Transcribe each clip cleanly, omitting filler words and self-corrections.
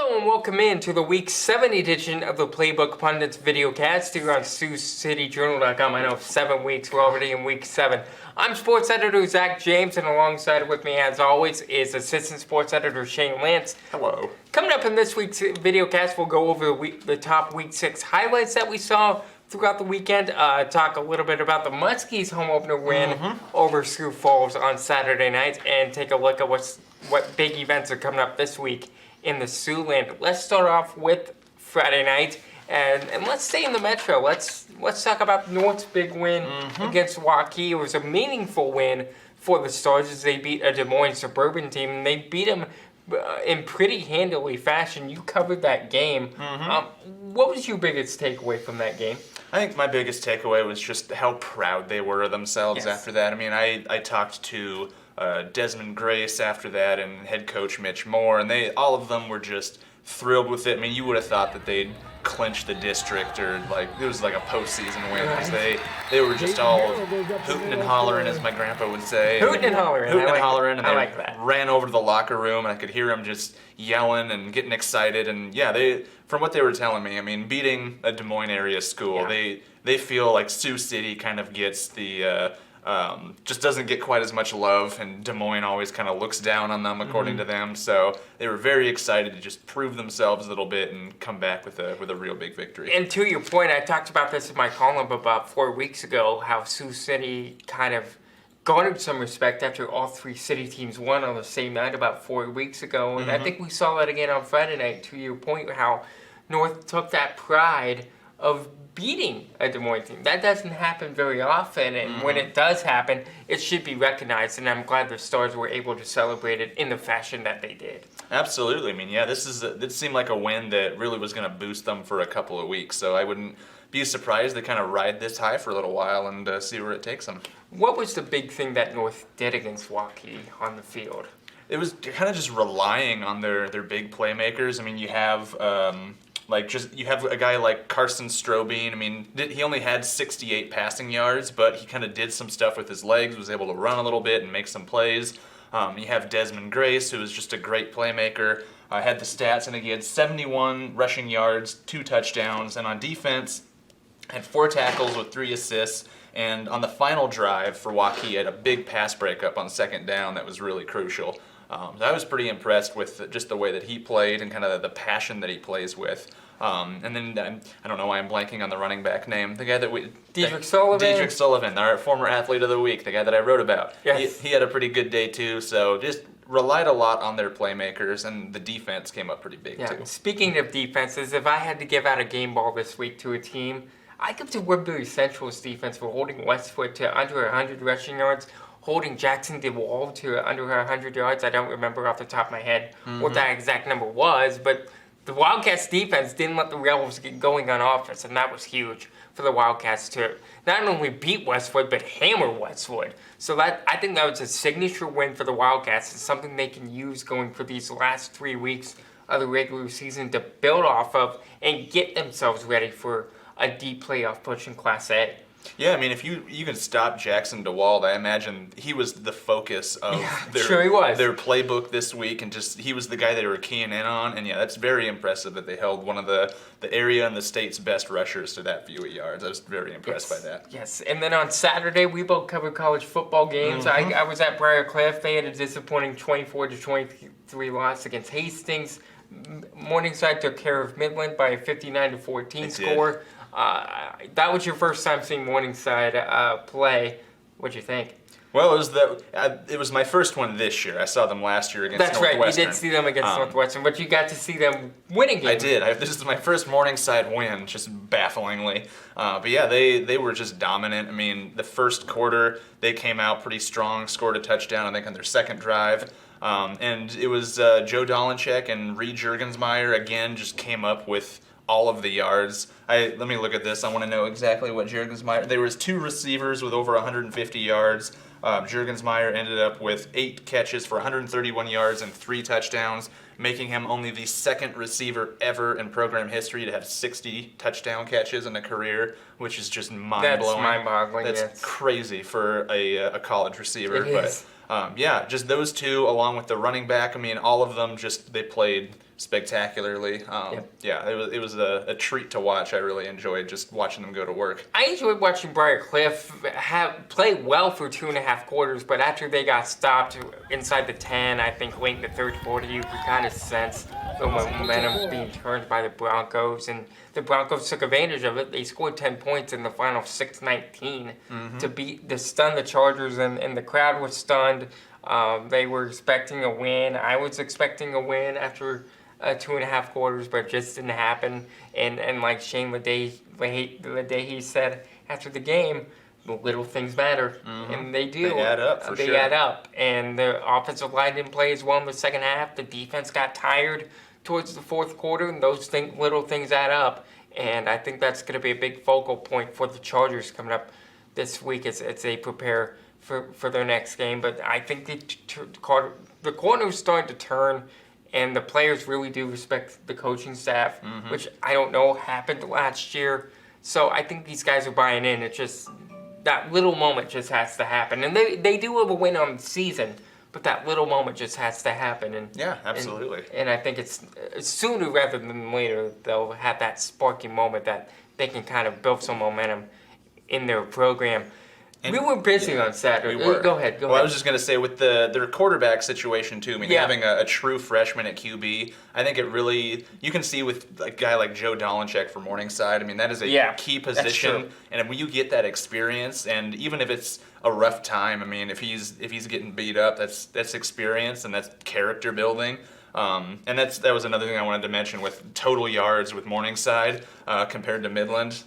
Hello and welcome in to the Week 7 edition of the Playbook Pundits videocast here on SiouxCityJournal.com. I know 7 weeks, we're already in Week 7. I'm Sports Editor Zach James, and alongside with me as always is Assistant Sports Editor Shane Lantz. Hello. Coming up in this week's videocast, we'll go over the top Week 6 highlights that we saw throughout the weekend, talk a little bit about the Muskies' home opener win over Sioux Falls on Saturday night, and take a look at what big events are coming up this week in the Siouxland. Let's start off with Friday night, and let's stay in the Metro. Let's talk about North's big win against Waukee. It was a meaningful win for the Stars as they beat a Des Moines Suburban team, and they beat them in pretty handily fashion. You covered that game. What was your biggest takeaway from that game? I think my biggest takeaway was just how proud they were of themselves after that. I mean, I talked to Desmond Grace after that and head coach Mitch Moore, and all of them were just thrilled with it. I mean, you would have thought that they'd clinch the district, or like it was like a postseason win, because they were just all hooting and hollering, as my grandpa would say. Hooting and hollering. Hooting and hollering, and I they like that. ran over to the locker room, and I could hear them just yelling and getting excited. And yeah, from what they were telling me, I mean, beating a Des Moines area school, they feel like Sioux City kind of gets the just doesn't get quite as much love, and Des Moines always kind of looks down on them, according to them. So they were very excited to just prove themselves a little bit and come back with a real big victory. And to your point, I talked about this in my column about 4 weeks ago, how Sioux City kind of garnered some respect after all three city teams won on the same night about 4 weeks ago. And I think we saw that again on Friday night, to your point, how North took that pride of beating a Des Moines team. That doesn't happen very often, and when it does happen, it should be recognized, and I'm glad the Stars were able to celebrate it in the fashion that they did. Absolutely. I mean, yeah, this seemed like a win that really was going to boost them for a couple of weeks, so I wouldn't be surprised to kind of ride this high for a little while and see where it takes them. What was the big thing that North did against Waukee on the field? It was kind of just relying on their big playmakers. I mean, you have you have a guy like Carson Strobing. I mean, he only had 68 passing yards, but he kind of did some stuff with his legs, was able to run a little bit and make some plays. You have Desmond Grace, who is just a great playmaker. Had the stats, and he had 71 rushing yards, 2 touchdowns, and on defense, had 4 tackles with 3 assists. And on the final drive for Waukee, had a big pass breakup on second down that was really crucial. So I was pretty impressed with just the way that he played and kind of the passion that he plays with. And then I don't know why I'm blanking on the running back name. The guy that Dedrick Sullivan. Dedrick Sullivan, our former athlete of the week, the guy that I wrote about. Yes. He had a pretty good day too. So just relied a lot on their playmakers, and the defense came up pretty big too. Speaking of defenses, if I had to give out a game ball this week to a team, I give to Woodbury Central's defense for holding Westwood to under 100 rushing yards, holding Jackson DeWall to under 100 yards. I don't remember off the top of my head what that exact number was, but the Wildcats defense didn't let the Rebels get going on offense, and that was huge for the Wildcats to not only beat Westwood, but hammer Westwood. So I think that was a signature win for the Wildcats. It's something they can use going for these last 3 weeks of the regular season to build off of and get themselves ready for a deep playoff push in Class A. Yeah, I mean, if you can stop Jackson DeWald, I imagine he was the focus of their playbook this week, and just he was the guy they were keying in on. And yeah, that's very impressive that they held one of the area and the state's best rushers to that few yards. I was very impressed by that. Yes, and then on Saturday, we both covered college football games. I was at Briar Cliff. They had a disappointing 24-23 loss against Hastings. Morningside took care of Midland by a 59-14 score. That was your first time seeing Morningside play. What'd you think? Well, it was my first one this year. I saw them last year against Northwestern. That's right, you did see them against Northwestern, but you got to see them winning games. I did. This is my first Morningside win, just bafflingly. But yeah, they were just dominant. I mean, the first quarter, they came out pretty strong, scored a touchdown, I think, on their second drive. And it was Joe Dolenchek and Reed Juergensmeyer, again, just came up with all of the yards. Let me look at this. I want to know exactly what Juergensmeyer. There was 2 receivers with over 150 yards. Juergensmeyer ended up with 8 catches for 131 yards and 3 touchdowns, making him only the second receiver ever in program history to have 60 touchdown catches in a career, which is just mind-blowing. That's mind-boggling. That's crazy for a college receiver. It is. Yeah, just those two along with the running back. I mean, all of them they played spectacularly. Yeah, it was a treat to watch. I really enjoyed just watching them go to work. I enjoyed watching Briarcliff play well for 2.5 quarters, but after they got stopped inside the 10, I think late in the third quarter, you could kind of sense the momentum being turned by the Broncos, and the Broncos took advantage of it. They scored 10 points in the final 6-19 to stun the Chargers, and the crowd was stunned. They were expecting a win. I was expecting a win after 2.5 quarters, but it just didn't happen. And like Shane Ledehy said after the game, the little things matter, and they do. They add up, They add up, and the offensive line didn't play as well in the second half. The defense got tired towards the fourth quarter, and those little things add up. And I think that's going to be a big focal point for the Chargers coming up this week as they prepare for their next game. But I think the corner's starting to turn, and the players really do respect the coaching staff, which I don't know happened last year. So I think these guys are buying in. It's just that little moment just has to happen. And they do have a win on the season, but that little moment just has to happen. And yeah, absolutely. And I think it's sooner rather than later they'll have that sparking moment that they can kind of build some momentum in their program. And we were busy on Saturday. We were. Go ahead. I was just going to say with their quarterback situation too. I mean, having a true freshman at QB, I think it really, you can see with a guy like Joe Dolanchek for Morningside. I mean, that is a key position, and when you get that experience, and even if it's a rough time, I mean, if he's getting beat up, that's experience and that's character building. And that was another thing I wanted to mention with total yards with Morningside compared to Midland.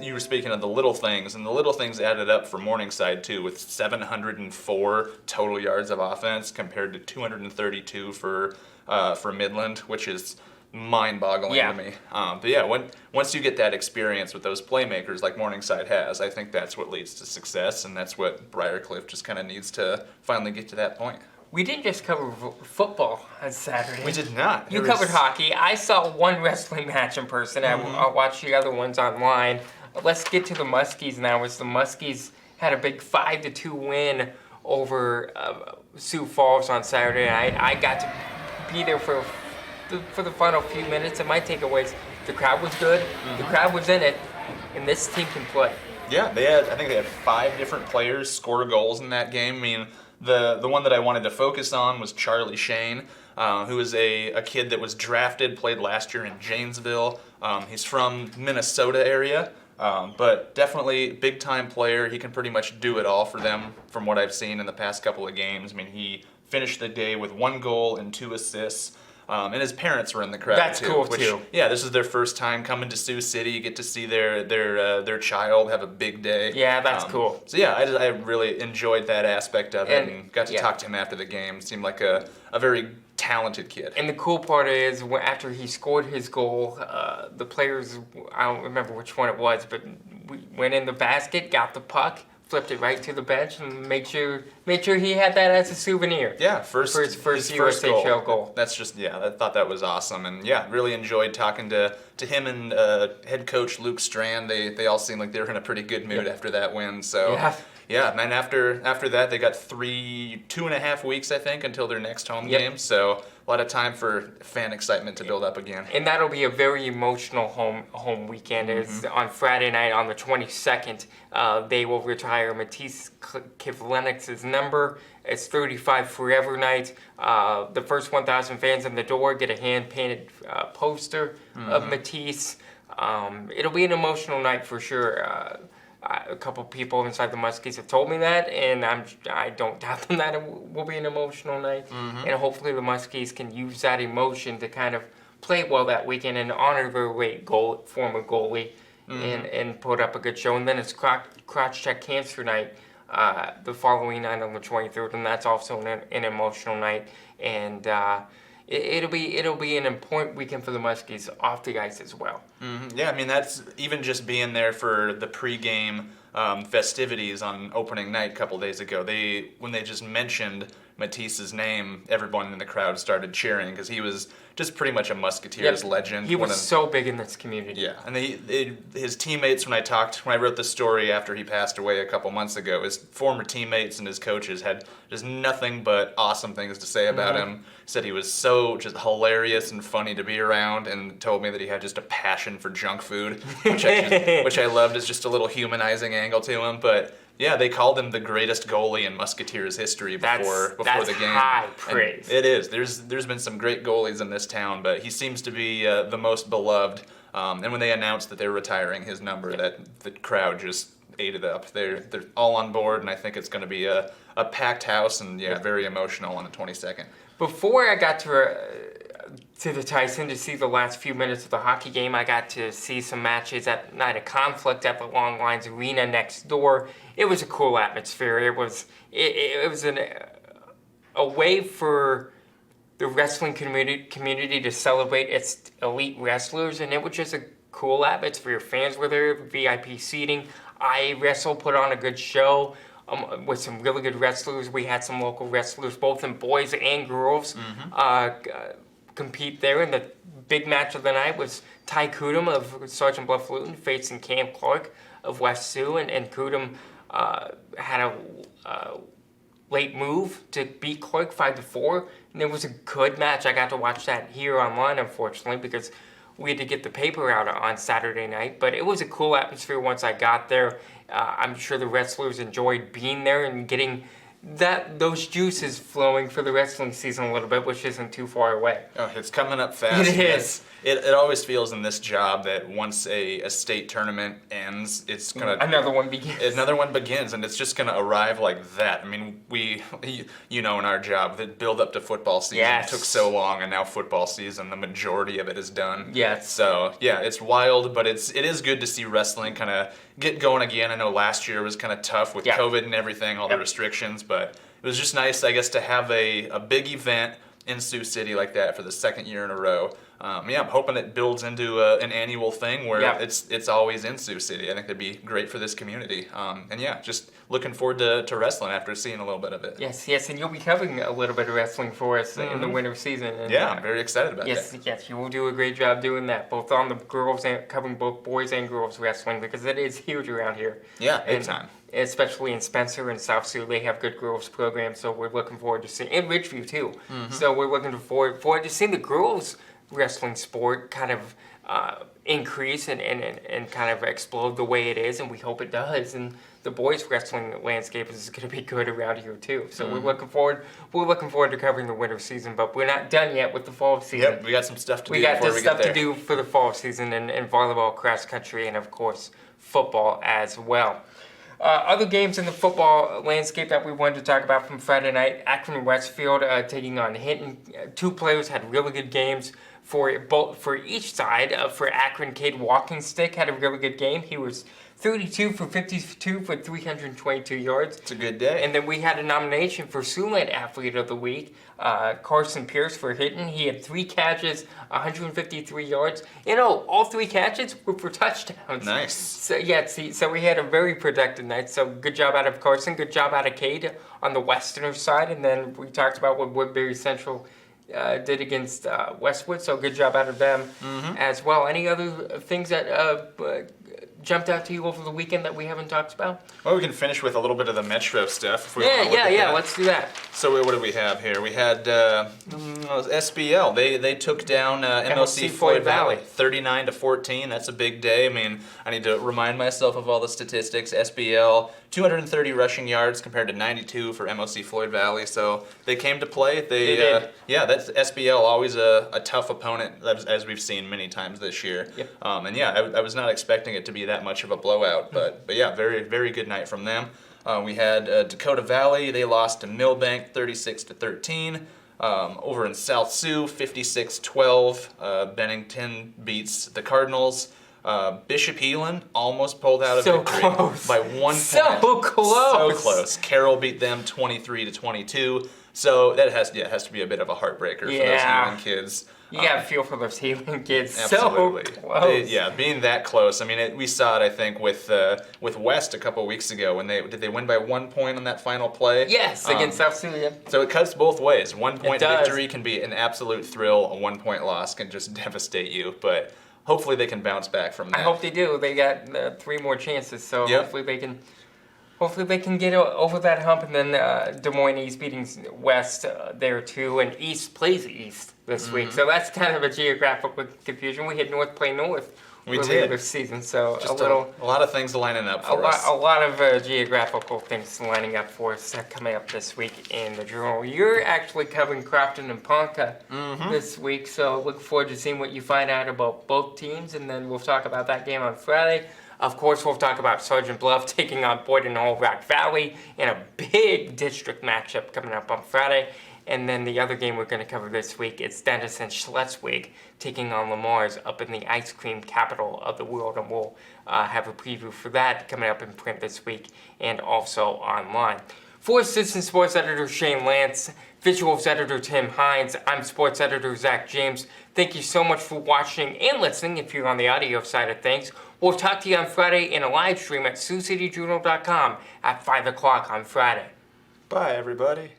You were speaking of the little things, and the little things added up for Morningside too, with 704 total yards of offense compared to 232 for Midland, which is mind-boggling to me. But yeah, once you get that experience with those playmakers like Morningside has, I think that's what leads to success, and that's what Briarcliff just kind of needs to finally get to that point. We didn't just cover football on Saturday. We did not. You covered hockey. I saw one wrestling match in person. I watched the other ones online. Let's get to the Muskies now. As the Muskies had a big 5-2 win over Sioux Falls on Saturday. I got to be there for the final few minutes. And my takeaways: the crowd was good. The crowd was in it, and this team can play. Yeah, I think they had 5 different players score goals in that game. I mean, the one that I wanted to focus on was Charlie Shane, who is a kid that was drafted, played last year in Janesville. He's from Minnesota area, but definitely big-time player. He can pretty much do it all for them from what I've seen in the past couple of games. I mean, he finished the day with 1 goal and 2 assists. And his parents were in the crowd. That's cool too. Yeah, this is their first time coming to Sioux City. You get to see their child have a big day. Yeah, that's cool. So yeah, I really enjoyed that aspect of it, and got to talk to him after the game. Seemed like a very talented kid. And the cool part is, after he scored his goal, the players, I don't remember which one it was, but we went in the basket, got the puck, flipped it right to the bench, and made sure he had that as a souvenir. Yeah, for his first USHL goal. That's just, I thought that was awesome, and really enjoyed talking to him and head coach Luke Strand. They all seemed like they were in a pretty good mood after that win. So and then after that they got 2.5 weeks, I think, until their next home game. So a lot of time for fan excitement to build up again. And that'll be a very emotional home weekend. Is on Friday night on the 22nd. They will retire Matisse Kivleniks's number. It's 35 forever night. The first 1,000 fans in the door get a hand-painted poster of Matisse. It'll be an emotional night for sure. A couple people inside the Muskies have told me that, and I don't doubt them that it will be an emotional night. And hopefully the Muskies can use that emotion to kind of play well that weekend and honor their former goalie and put up a good show. And then it's Crotch Check Cancer Night the following night on the 23rd, and that's also an emotional night. And it'll be an important weekend for the Muskies off the ice as well. Yeah, I mean, that's even just being there for the pregame festivities on opening night a couple days ago. When they just mentioned Matisse's name, everyone in the crowd started cheering because he was just pretty much a Musketeers legend. He was so big in this community. Yeah, and his teammates, when I wrote the story after he passed away a couple months ago, his former teammates and his coaches had just nothing but awesome things to say about him. Said he was so just hilarious and funny to be around, and told me that he had just a passion for junk food, which I loved as just a little humanizing angle to him. But yeah, they called him the greatest goalie in Musketeers history before the game. High praise. And it is. There's been some great goalies in this town, but he seems to be the most beloved. And when they announced that they were retiring his number, that the crowd just ate it up. They're all on board, and I think it's going to be a packed house and very emotional on the 22nd. Before I got to the Tyson to see the last few minutes of the hockey game, I got to see some matches at Night of Conflict at the Long Lines Arena next door. It was a cool atmosphere. It was a way for the wrestling community to celebrate its elite wrestlers, and it was just a cool atmosphere. Fans were there, VIP seating. iWrestle put on a good show with some really good wrestlers. We had some local wrestlers, both in boys and girls, compete there. And the big match of the night was Ty Kudum of Sergeant Bluff Luton facing Cam Clark of West Sioux, and Kudum had a late move to beat Clark 5-4, and it was a good match. I got to watch that here online, unfortunately, because we had to get the paper out on Saturday night, but it was a cool atmosphere once I got there. I'm sure the wrestlers enjoyed being there and getting those juices flowing for the wrestling season a little bit, which isn't too far away. Oh, it's coming up fast. It is. It always feels in this job that once a state tournament ends, it's gonna another one begins. Another one begins, and it's just gonna arrive like that. I mean, in our job, the build up to football season took so long, and now football season, the majority of it is done. Yes. So yeah, it's wild, but it is good to see wrestling kind of get going again. I know last year was kind of tough with COVID and everything, all the restrictions, but it was just nice, I guess, to have a big event in Sioux City like that for the second year in a row. I'm hoping it builds into an annual thing where it's always in Sioux City. I think that'd be great for this community. Just looking forward to wrestling after seeing a little bit of it. Yes, and you'll be covering a little bit of wrestling for us in the winter season. And, I'm very excited about that. Yes, you will do a great job doing that, both on the girls and covering both boys and girls wrestling, because it is huge around here. Yeah, big time. Especially in Spencer and South Sioux, they have good girls programs, so we're looking forward to seeing, in Ridgeview too. So we're looking forward to seeing the girls wrestling sport kind of increase and kind of explode the way it is, and we hope it does. And the boys wrestling landscape is going to be good around here too. So we're looking forward to covering the winter season, but we're not done yet with the fall season. Yep, we got some stuff to do. We got stuff to do for the fall season, and volleyball, cross country, and of course football as well. Other games in the football landscape that we wanted to talk about from Friday night: Akron Westfield taking on Hinton. Two players had really good games for each side. For Akron, Cade Walkingstick had a really good game. He was 32 for 52 for 322 yards. It's a good day. And then we had a nomination for Siouxland Athlete of the Week. Carson Pierce for Hinton. He had 3 catches, 153 yards. All 3 catches were for touchdowns. Nice. So we had a very productive night. So good job out of Carson. Good job out of Cade on the Westerner side. And then we talked about what Woodbury Central did against Westwood. So good job out of them as well. Any other things that jumped out to you over the weekend that we haven't talked about? Well, we can finish with a little bit of the Metro stuff. Let's do that. So what do we have here? We had SBL. They took down MLC Floyd Valley 39-14. That's a big day. I mean, I need to remind myself of all the statistics. SBL 230 rushing yards compared to 92 for MLC Floyd Valley. So they came to play. They did. That's SBL, always a tough opponent, as we've seen many times this year. Yep. I was not expecting it to be that much of a blowout, but very, very good night from them. We had Dakota Valley. They lost to Millbank 36-13. Over in South Sioux, 56-12. Bennington beats the Cardinals. Bishop Heelan almost pulled out a victory close. by 1 point. So close. So close. Carroll beat them 23-22. So that has to be a bit of a heartbreaker for those Yeah. Healing kids. You gotta feel for those Healing kids. Absolutely. So close. Being that close. I mean, we saw it. I think with West a couple weeks ago when they win by 1 point on that final play. Yes, against South Sioux. Yep. So it cuts both ways. 1 point It does. victory can be an absolute thrill. A 1 point loss can just devastate you. But hopefully they can bounce back from that. I hope they do. They got 3 more chances, so Yep. hopefully they can get over that hump. And then Des Moines East beating West there too, and East plays East this week. So that's kind of a geographical confusion. We had North play North We earlier did. this season, so Just a little. a lot of things lining up for us. A lot of geographical things lining up for us coming up this week in the Journal. You're actually covering Crofton and Ponca this week, so look forward to seeing what you find out about both teams, and then we'll talk about that game on Friday. Of course, we'll talk about Sergeant Bluff taking on Boyden and Old Rock Valley in a big district matchup coming up on Friday. And then the other game we're going to cover this week is Dennis and Schleswig taking on Lamar's up in the ice cream capital of the world. And we'll have a preview for that coming up in print this week and also online. For Assistant Sports Editor Shane Lantz, Visuals Editor Tim Hines, I'm Sports Editor Zach James. Thank you so much for watching and listening if you're on the audio side of things. We'll talk to you on Friday in a live stream at SiouxCityJournal.com at 5 o'clock on Friday. Bye, everybody.